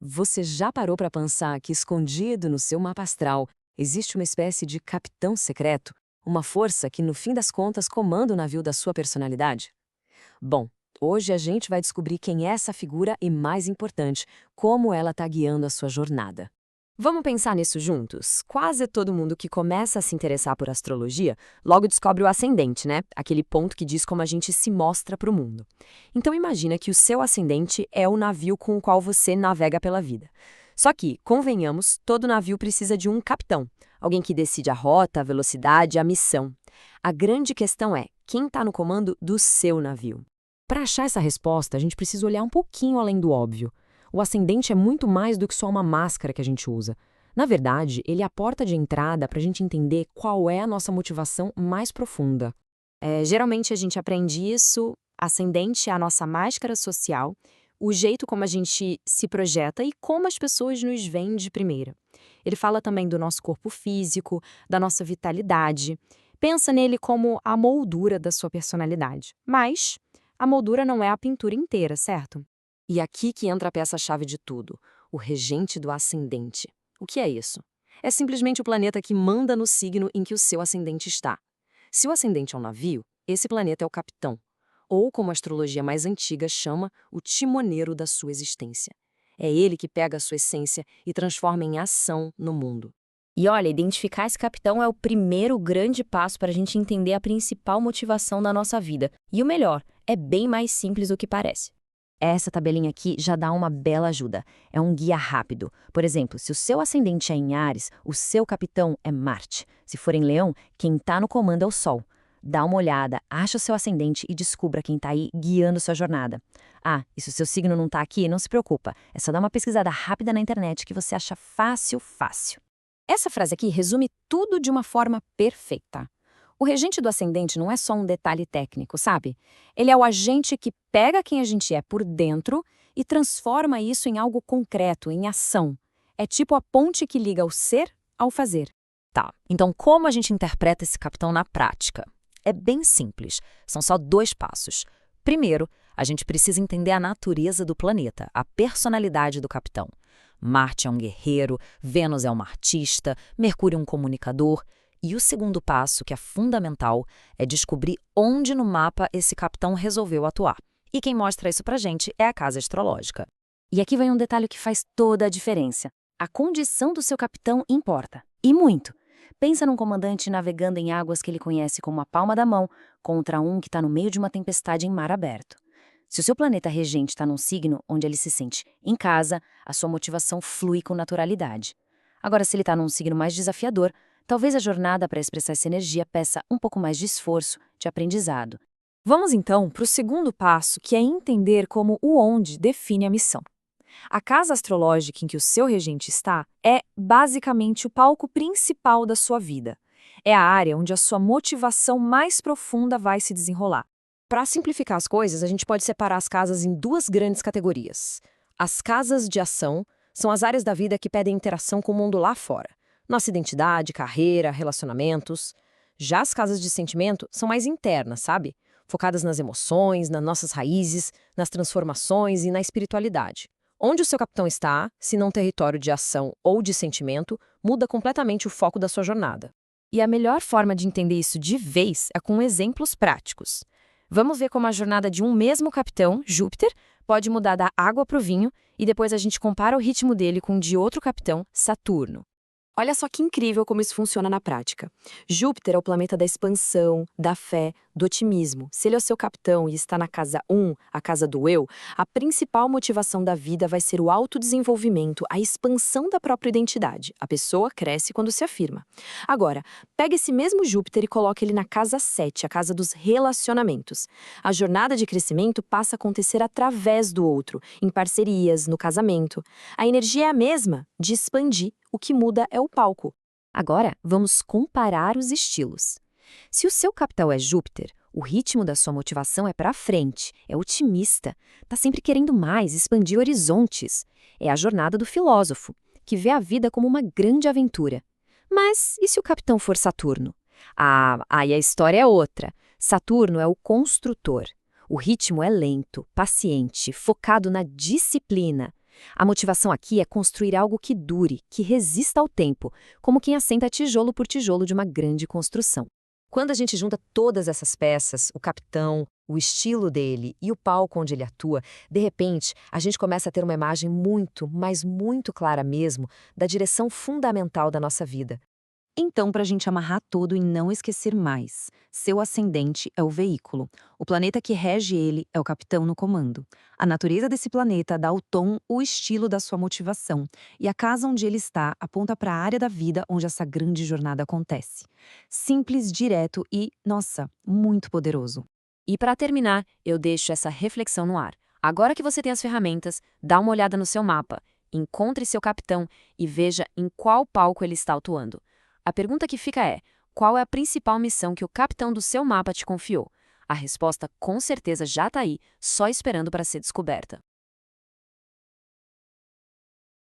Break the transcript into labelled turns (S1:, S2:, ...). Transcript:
S1: Você já parou para pensar que escondido no seu mapa astral existe uma espécie de capitão secreto? Uma força que, no fim das contas, comanda o navio da sua personalidade? Bom, hoje a gente vai descobrir quem é essa figura e, mais importante, como ela está guiando a sua jornada. Vamos pensar nisso juntos? Quase todo mundo que começa a se interessar por astrologia logo descobre o ascendente, né? Aquele ponto que diz como a gente se mostra para o mundo. Então imagina que o seu ascendente é o navio com o qual você navega pela vida. Só que, convenhamos, todo navio precisa de um capitão, alguém que decide a rota, a velocidade, a missão. A grande questão é, quem está no comando do seu navio? Para achar essa resposta, a gente precisa olhar um pouquinho além do óbvio. O ascendente é muito mais do que só uma máscara que a gente usa. Na verdade, ele é a porta de entrada para a gente entender qual é a nossa motivação mais profunda. Geralmente a gente aprende isso, ascendente é a nossa máscara social, o jeito como a gente se projeta e como as pessoas nos veem de primeira. Ele fala também do nosso corpo físico, da nossa vitalidade. Pensa nele como a moldura da sua personalidade. Mas a moldura não é a pintura inteira, certo? E aqui que entra a peça-chave de tudo, o regente do ascendente. O que é isso? É simplesmente o planeta que manda no signo em que o seu ascendente está. Se o ascendente é um navio, esse planeta é o capitão, ou como a astrologia mais antiga chama, o timoneiro da sua existência. É ele que pega a sua essência e transforma em ação no mundo.
S2: E olha, identificar esse capitão é o primeiro grande passo para a gente entender a principal motivação da nossa vida. E o melhor, é bem mais simples do que parece. Essa tabelinha aqui já dá uma bela ajuda. É um guia rápido. Por exemplo, se o seu ascendente é em Áries, o seu capitão é Marte. Se for em Leão, quem está no comando é o Sol. Dá uma olhada, acha o seu ascendente e descubra quem está aí guiando sua jornada. Ah, e se o seu signo não está aqui, não se preocupa. É só dar uma pesquisada rápida na internet que você acha fácil, fácil.
S1: Essa frase aqui resume tudo de uma forma perfeita. O regente do ascendente não é só um detalhe técnico, sabe? Ele é o agente que pega quem a gente é por dentro e transforma isso em algo concreto, em ação. É tipo a ponte que liga o ser ao fazer.
S2: Tá, então como a gente interpreta esse capitão na prática? É bem simples, são só 2 passos. Primeiro, a gente precisa entender a natureza do planeta, a personalidade do capitão. Marte é um guerreiro, Vênus é uma artista, Mercúrio é um comunicador. E o segundo passo, que é fundamental, é descobrir onde no mapa esse capitão resolveu atuar. E quem mostra isso pra gente é a casa astrológica.
S1: E aqui vem um detalhe que faz toda a diferença. A condição do seu capitão importa. E muito. Pensa num comandante navegando em águas que ele conhece como a palma da mão, contra um que está no meio de uma tempestade em mar aberto. Se o seu planeta regente está num signo onde ele se sente em casa, a sua motivação flui com naturalidade. Agora, se ele está num signo mais desafiador, talvez a jornada para expressar essa energia peça um pouco mais de esforço, de aprendizado. Vamos então para o segundo passo, que é entender como o onde define a missão. A casa astrológica em que o seu regente está é basicamente o palco principal da sua vida. É a área onde a sua motivação mais profunda vai se desenrolar. Para simplificar as coisas, a gente pode separar as casas em 2 grandes categorias. As casas de ação são as áreas da vida que pedem interação com o mundo lá fora. Nossa identidade, carreira, relacionamentos. Já as casas de sentimento são mais internas, sabe? Focadas nas emoções, nas nossas raízes, nas transformações e na espiritualidade. Onde o seu capitão está, se não território de ação ou de sentimento, muda completamente o foco da sua jornada. E a melhor forma de entender isso de vez é com exemplos práticos. Vamos ver como a jornada de um mesmo capitão, Júpiter, pode mudar da água para o vinho e depois a gente compara o ritmo dele com o de outro capitão, Saturno. Olha só que incrível como isso funciona na prática. Júpiter é o planeta da expansão, da fé, do otimismo. Se ele é o seu capitão e está na casa 1, a casa do eu, a principal motivação da vida vai ser o autodesenvolvimento, a expansão da própria identidade. A pessoa cresce quando se afirma. Agora, pega esse mesmo Júpiter e coloca ele na casa 7, a casa dos relacionamentos. A jornada de crescimento passa a acontecer através do outro, em parcerias, no casamento. A energia é a mesma, de expandir. O que muda é o palco. Agora, vamos comparar os estilos. Se o seu capital é Júpiter, o ritmo da sua motivação é para frente, é otimista, está sempre querendo mais, expandir horizontes. É a jornada do filósofo, que vê a vida como uma grande aventura. Mas e se o capitão for Saturno? Aí a história é outra. Saturno é o construtor. O ritmo é lento, paciente, focado na disciplina.
S2: A motivação aqui é construir algo que dure, que resista ao tempo, como quem assenta tijolo por tijolo de uma grande construção. Quando a gente junta todas essas peças, o capitão, o estilo dele e o palco onde ele atua, de repente, a gente começa a ter uma imagem muito, mas muito clara mesmo, da direção fundamental da nossa vida.
S1: Então, para a gente amarrar tudo e não esquecer mais, seu ascendente é o veículo. O planeta que rege ele é o capitão no comando. A natureza desse planeta dá o tom, o estilo da sua motivação. E a casa onde ele está aponta para a área da vida onde essa grande jornada acontece. Simples, direto e, nossa, muito poderoso.
S2: E para terminar, eu deixo essa reflexão no ar. Agora que você tem as ferramentas, dá uma olhada no seu mapa, encontre seu capitão e veja em qual palco ele está atuando. A pergunta que fica é: qual é a principal missão que o capitão do seu mapa te confiou? A resposta com certeza já está aí, só esperando para ser descoberta.